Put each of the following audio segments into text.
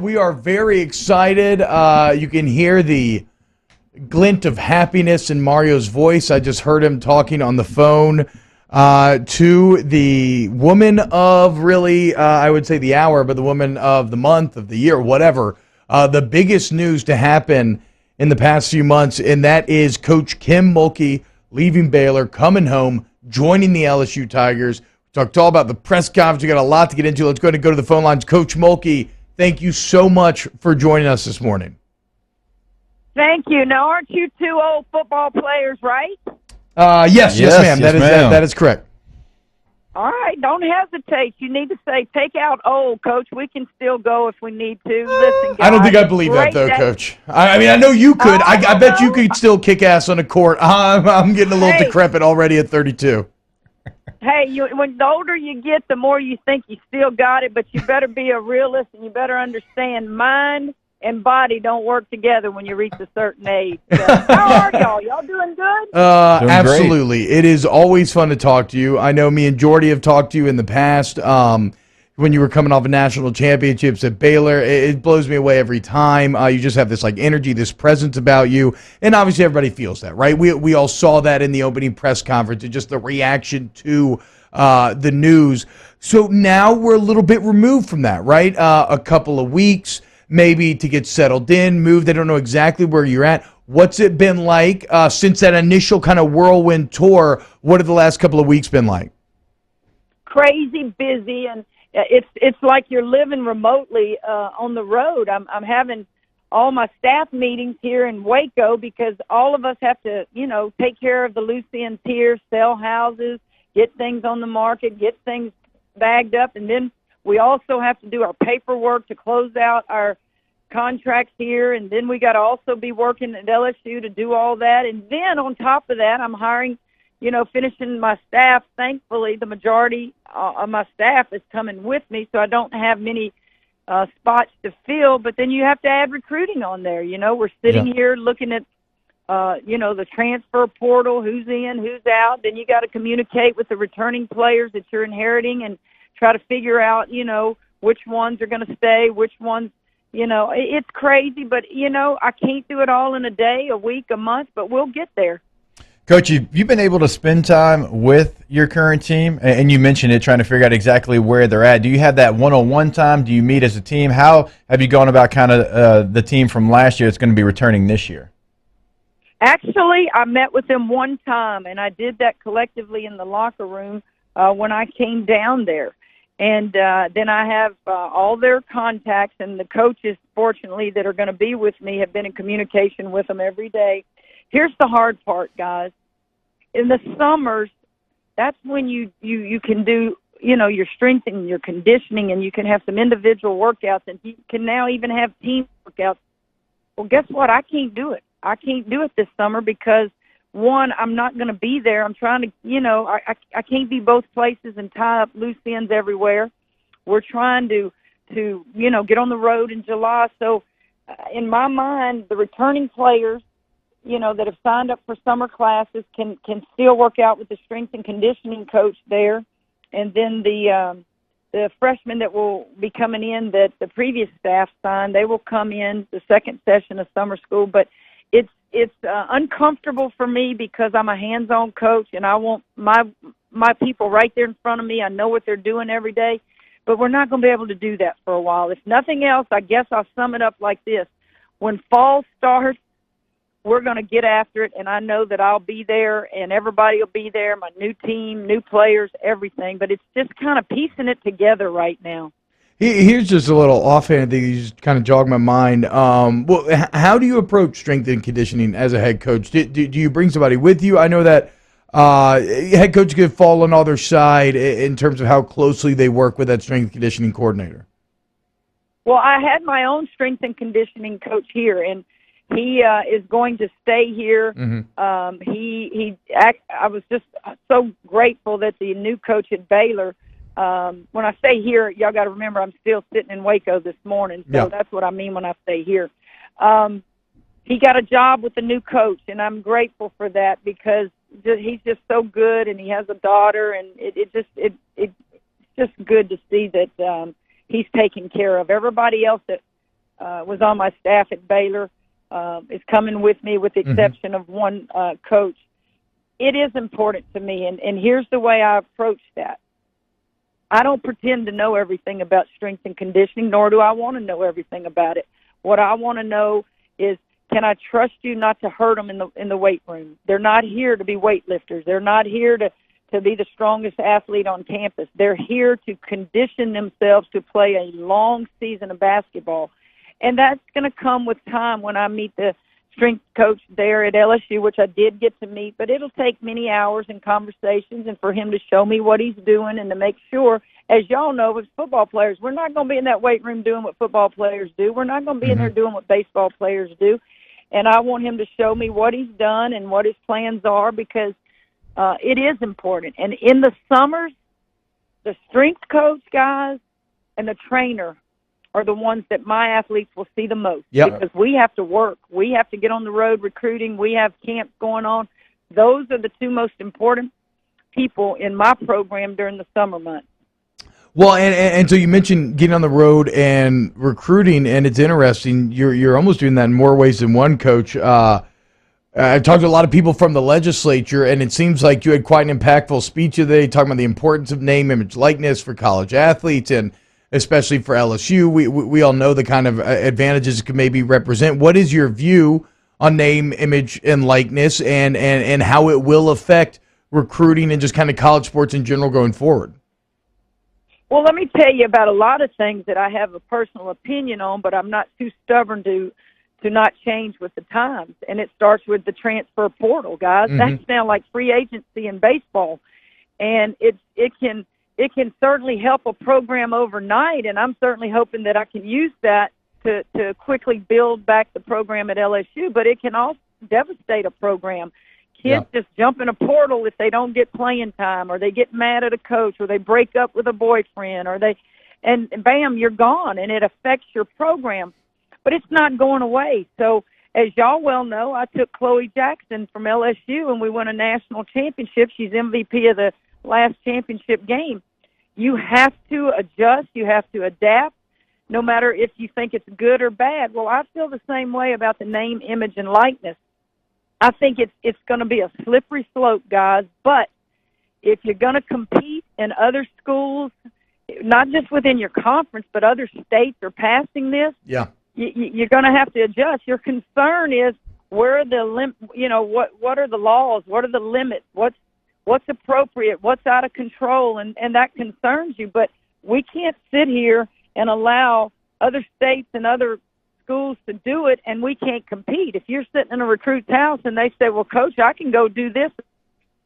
We are very excited. You can hear the glint of happiness in Mario's voice. I just heard him talking on the phone to the woman of really, I would say the hour, but the woman of the month, of the year, whatever. The biggest news to happen in the past few months, and that is Coach Kim Mulkey leaving Baylor, coming home, joining the LSU Tigers. We talked all about the press conference. We got a lot to get into. Let's go ahead and go to the phone lines. Coach Mulkey, thank you so much for joining us this morning. Thank you. Now, aren't you two old football players, right? Yes, ma'am. That is correct. All right, don't hesitate. You need to say, take out old, Coach. We can still go if we need to. Listen, guys, I don't think I believe that, though, Coach. I mean, I know you could. I bet you could still kick ass on a court. I'm getting a little decrepit already at 32. Hey, when the older you get, the more you think you still got it, but you better be a realist and you better understand mind and body don't work together when you reach a certain age. So, how are y'all? Y'all doing good? Absolutely. Great. It is always fun to talk to you. I know me and Jordy have talked to you in the past when you were coming off of national championships at Baylor. It blows me away every time. You just have this energy, this presence about you, and obviously everybody feels that, right? We all saw that in the opening press conference and just the reaction to the news. So now we're a little bit removed from that, right? A couple of weeks, maybe to get settled in, moved. I don't know exactly where you're at. What's it been like since that initial kind of whirlwind tour? What have the last couple of weeks been like? Crazy busy, and it's like you're living remotely on the road. I'm having all my staff meetings here in Waco because all of us have to, take care of the loose ends here, sell houses, get things on the market, get things bagged up, and then we also have to do our paperwork to close out our contracts here, and then we got to also be working at LSU to do all that. And then on top of that, I'm hiring, finishing my staff. Thankfully, the majority of my staff is coming with me, so I don't have many spots to fill. But then you have to add recruiting on there. We're sitting here looking at, the transfer portal, who's in, who's out. Then you got to communicate with the returning players that you're inheriting and try to figure out, which ones are going to stay, which ones, it's crazy, but, I can't do it all in a day, a week, a month, but we'll get there. Coach, you've been able to spend time with your current team, and you mentioned it, trying to figure out exactly where they're at. Do you have that one-on-one time? Do you meet as a team? How have you gone about kind of the team from last year that's going to be returning this year? Actually, I met with them one time, and I did that collectively in the locker room when I came down there. And then I have all their contacts, and the coaches, fortunately, that are going to be with me have been in communication with them every day. Here's the hard part, guys. In the summers, that's when you can do, your strength and your conditioning, and you can have some individual workouts, and you can now even have team workouts. Well, guess what? I can't do it. I can't do it this summer because, one, I'm not going to be there. I'm trying to, I can't be both places and tie up loose ends everywhere. We're trying to get on the road in July. So in my mind, the returning players, that have signed up for summer classes can still work out with the strength and conditioning coach there. And then the freshmen that will be coming in that the previous staff signed, they will come in the second session of summer school. But it's uncomfortable for me because I'm a hands-on coach and I want my people right there in front of me. I know what they're doing every day, but we're not going to be able to do that for a while. If nothing else, I guess I'll sum it up like this. When fall starts, we're going to get after it, and I know that I'll be there and everybody will be there, my new team, new players, everything. But it's just kind of piecing it together right now. Here's just a little offhand thing that just kind of jogged my mind. Well, how do you approach strength and conditioning as a head coach? Do you bring somebody with you? I know that head coach could fall on either side in terms of how closely they work with that strength and conditioning coordinator. Well, I had my own strength and conditioning coach here, and he is going to stay here. Mm-hmm. I was just so grateful that the new coach at Baylor. When I say here, y'all got to remember I'm still sitting in Waco this morning, so that's what I mean when I say here. He got a job with the new coach, and I'm grateful for that because he's just so good, and he has a daughter, and it's just good to see that he's taken care of. Everybody else that was on my staff at Baylor, is coming with me, with the exception of one coach. It is important to me, and here's the way I approach that. I don't pretend to know everything about strength and conditioning, nor do I want to know everything about it. What I want to know is, can I trust you not to hurt them in the weight room? They're not here to be weightlifters. They're not here to be the strongest athlete on campus. They're here to condition themselves to play a long season of basketball. And that's going to come with time when I meet the strength coach there at LSU, which I did get to meet, but it'll take many hours and conversations and for him to show me what he's doing and to make sure, as y'all know, with football players, we're not going to be in that weight room doing what football players do. We're not going to be in there doing what baseball players do. And I want him to show me what he's done and what his plans are, because it is important. And in the summers, the strength coach guys and the trainer are the ones that my athletes will see the most. Yep. Because we have to work. We have to get on the road recruiting. We have camps going on. Those are the two most important people in my program during the summer months. Well, and so you mentioned getting on the road and recruiting, and it's interesting. You're almost doing that in more ways than one, Coach. I've talked to a lot of people from the legislature, and it seems like you had quite an impactful speech today talking about the importance of name, image, likeness for college athletes, and especially for LSU. We all know the kind of advantages it can maybe represent. What is your view on name, image, and likeness, and how it will affect recruiting and just kind of college sports in general going forward? Well, let me tell you about a lot of things that I have a personal opinion on, but I'm not too stubborn to not change with the times. And it starts with the transfer portal, guys. That's now like free agency in baseball. And it can certainly help a program overnight, and I'm certainly hoping that I can use that to quickly build back the program at LSU, but it can also devastate a program. Kids just jump in a portal if they don't get playing time, or they get mad at a coach, or they break up with a boyfriend, and bam, you're gone, and it affects your program. But it's not going away. So as y'all well know, I took Chloe Jackson from LSU, and we won a national championship. She's MVP of the last championship game. You have to adjust. You have to adapt, no matter if you think it's good or bad. Well, I feel the same way about the name, image, and likeness. I think it's going to be a slippery slope, guys. But if you're going to compete in other schools, not just within your conference, but other states are passing this, you're going to have to adjust. Your concern is where are the what are the laws? What are the limits? What's appropriate? What's out of control? And that concerns you. But we can't sit here and allow other states and other schools to do it, and we can't compete. If you're sitting in a recruit's house and they say, "Well, Coach, I can go do this,"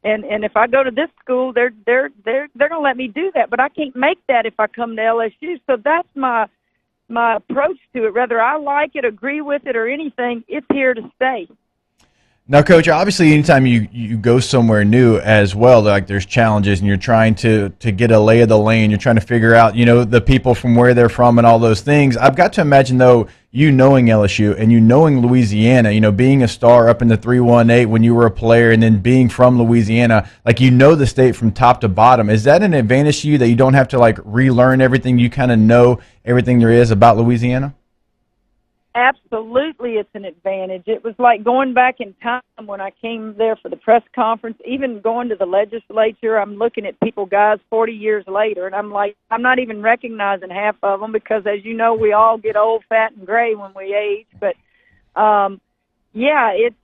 and if I go to this school, they're going to let me do that, but I can't make that if I come to LSU. So that's my approach to it. Whether I like it, agree with it, or anything, it's here to stay. Now, Coach, obviously anytime you go somewhere new as well, like there's challenges and you're trying to get a lay of the land, you're trying to figure out, the people from where they're from and all those things. I've got to imagine, though, you knowing LSU and you knowing Louisiana, being a star up in the 318 when you were a player and then being from Louisiana, like the state from top to bottom. Is that an advantage to you that you don't have to like relearn everything? You kind of know everything there is about Louisiana? Absolutely, it's an advantage. It was like going back in time when I came there for the press conference, even going to the legislature. I'm looking at people, guys, 40 years later, and I'm like, I'm not even recognizing half of them because, as you know, we all get old, fat, and gray when we age. But, it's,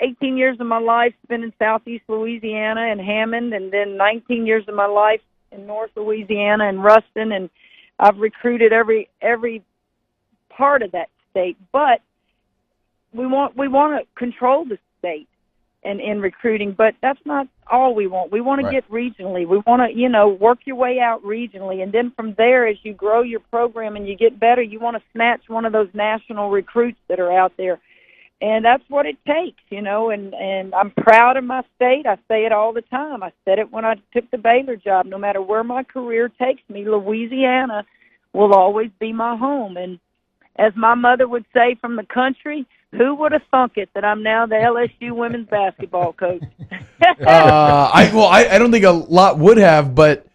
18 years of my life spent in southeast Louisiana and Hammond, and then 19 years of my life in North Louisiana and Ruston, and I've recruited every part of that state, but we want to control the state and in recruiting, but that's not all we want. We want to get regionally. We want to, work your way out regionally, and then from there, as you grow your program and you get better, you want to snatch one of those national recruits that are out there, and that's what it takes, and I'm proud of my state. I say it all the time. I said it when I took the Baylor job. No matter where my career takes me, Louisiana will always be my home. And as my mother would say from the country, who would have thunk it that I'm now the LSU women's basketball coach? I don't think a lot would have, but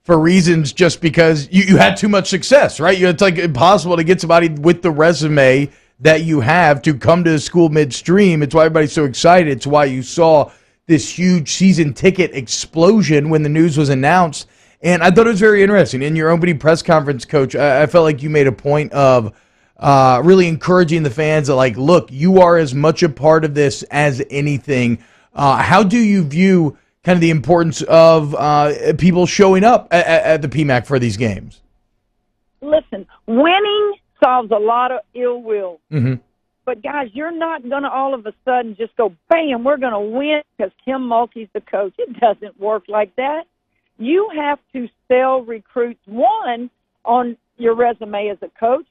for reasons just because you had too much success, right? It's like impossible to get somebody with the resume that you have to come to the school midstream. It's why everybody's so excited. It's why you saw this huge season ticket explosion when the news was announced. And I thought it was very interesting. In your opening press conference, Coach, I felt like you made a point of really encouraging the fans that, like, look, you are as much a part of this as anything. How do you view kind of the importance of people showing up at the PMAC for these games? Listen, winning solves a lot of ill will. Mm-hmm. But, guys, you're not going to all of a sudden just go, bam, we're going to win because Kim Mulkey's the coach. It doesn't work like that. You have to sell recruits, one, on your resume as a coach,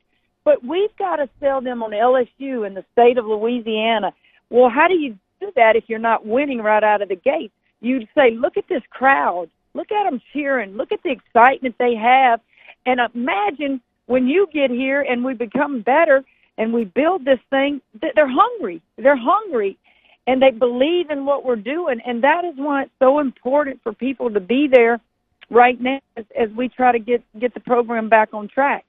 but we've got to sell them on LSU in the state of Louisiana. Well, how do you do that if you're not winning right out of the gate? You'd say, look at this crowd. Look at them cheering. Look at the excitement they have. And imagine when you get here and we become better and we build this thing, they're hungry. They're hungry. And they believe in what we're doing. And that is why it's so important for people to be there right now as we try to get the program back on track.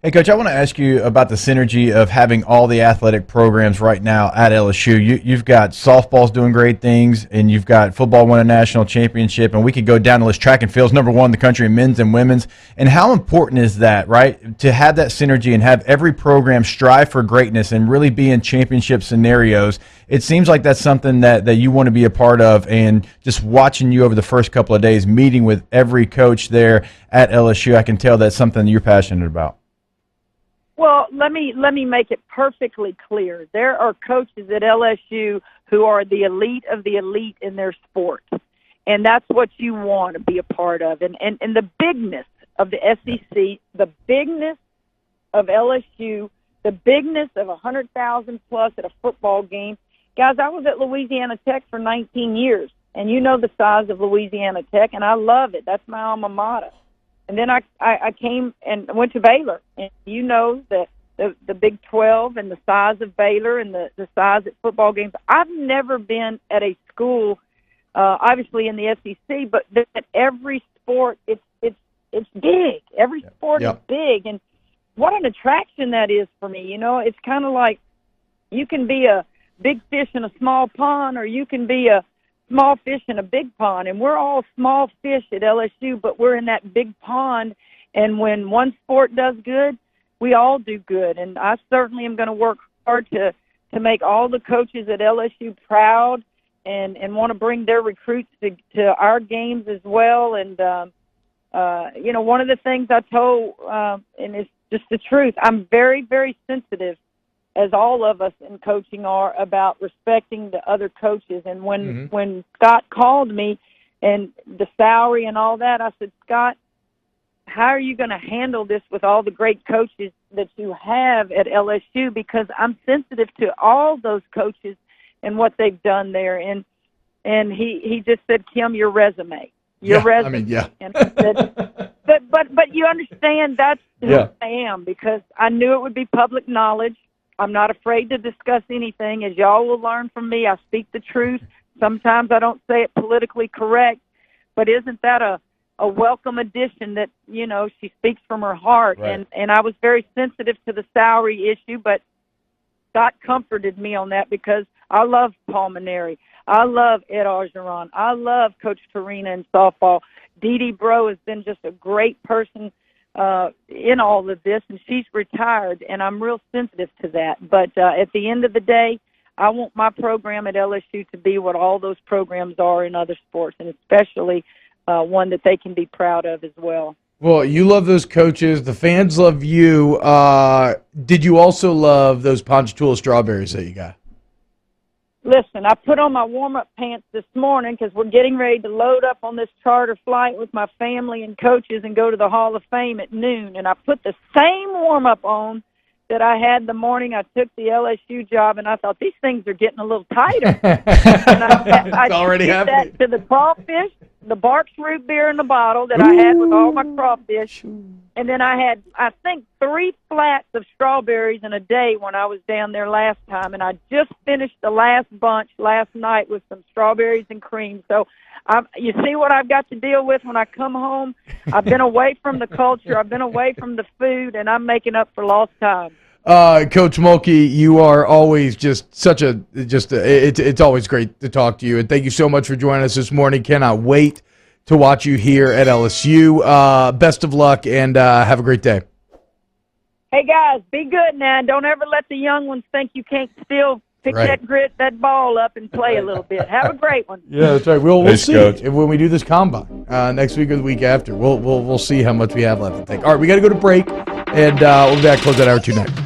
Hey, Coach, I want to ask you about the synergy of having all the athletic programs right now at LSU. You've got softball's doing great things, and you've got football winning a national championship, and we could go down the list. Track and field's #1 in the country in men's and women's. And how important is that, right, to have that synergy and have every program strive for greatness and really be in championship scenarios? It seems like that's something that you want to be a part of, and just watching you over the first couple of days, meeting with every coach there at LSU, I can tell that's something you're passionate about. Well, let me make it perfectly clear. There are coaches at LSU who are the elite of the elite in their sport, and that's what you want to be a part of. And the bigness of the SEC, the bigness of LSU, the bigness of 100,000 plus at a football game. Guys, I was at Louisiana Tech for 19 years, and you know the size of Louisiana Tech, and I love it. That's my alma mater. And then I came and went to Baylor, and you know the Big 12 and the size of Baylor and the size at football games. I've never been at a school, obviously in the SEC, but that every sport it's big. Every sport is big, and what an attraction that is for me. You know, it's kind of like you can be a big fish in a small pond, or you can be a small fish in a big pond, and we're all small fish at LSU, but we're in that big pond, and when one sport does good, we all do good, and I certainly am going to work hard to make all the coaches at LSU proud and want to bring their recruits to our games as well, and you know, one of the things I told, and it's just the truth, I'm very, very sensitive, as all of us in coaching are, about respecting the other coaches. And when Scott called me and the salary and all that, I said, Scott, how are you going to handle this with all the great coaches that you have at LSU? Because I'm sensitive to all those coaches and what they've done there. And he just said, Kim, your resume. Your resume. I mean, yeah. And I said, but you understand that's who I am, because I knew it would be public knowledge. I'm not afraid to discuss anything. As y'all will learn from me, I speak the truth. Sometimes I don't say it politically correct, but isn't that a welcome addition that, you know, she speaks from her heart? Right. And I was very sensitive to the salary issue, but Scott comforted me on that, because I love Paul Maneri. I love Ed Orgeron. I love Coach Farina in softball. Dee Dee Bro has been just a great person in all of this, and she's retired, and I'm real sensitive to that. But at the end of the day, I want my program at LSU to be what all those programs are in other sports, and especially one that they can be proud of as well. Well, you love those coaches. The fans love you. Did you also love those Ponchatoula strawberries that you got? Listen, I put on my warm-up pants this morning because we're getting ready to load up on this charter flight with my family and coaches and go to the Hall of Fame at noon. And I put the same warm-up on that I had the morning I took the LSU job, and I thought, these things are getting a little tighter. And I already did happening. that to the crawfish, the Barks root beer in the bottle that I had with all my crawfish. And then I had, I think, 3 flats of strawberries in a day when I was down there last time. And I just finished the last bunch last night with some strawberries and cream. So you see what I've got to deal with when I come home? I've been away from the culture. I've been away from the food, and I'm making up for lost time. Coach Mulkey, you are always just such a it's always great to talk to you, and thank you so much for joining us this morning. Cannot wait to watch you here at LSU. Best of luck, and have a great day. Hey guys, be good now. Don't ever let the young ones think you can't still pick that ball up and play a little bit. Have a great one. Yeah, that's right. We'll Thanks, see Coach. when we do this combine next week or the week after. We'll see how much we have left to take. All right, we got to go to break, and we'll be back close that hour 2 next.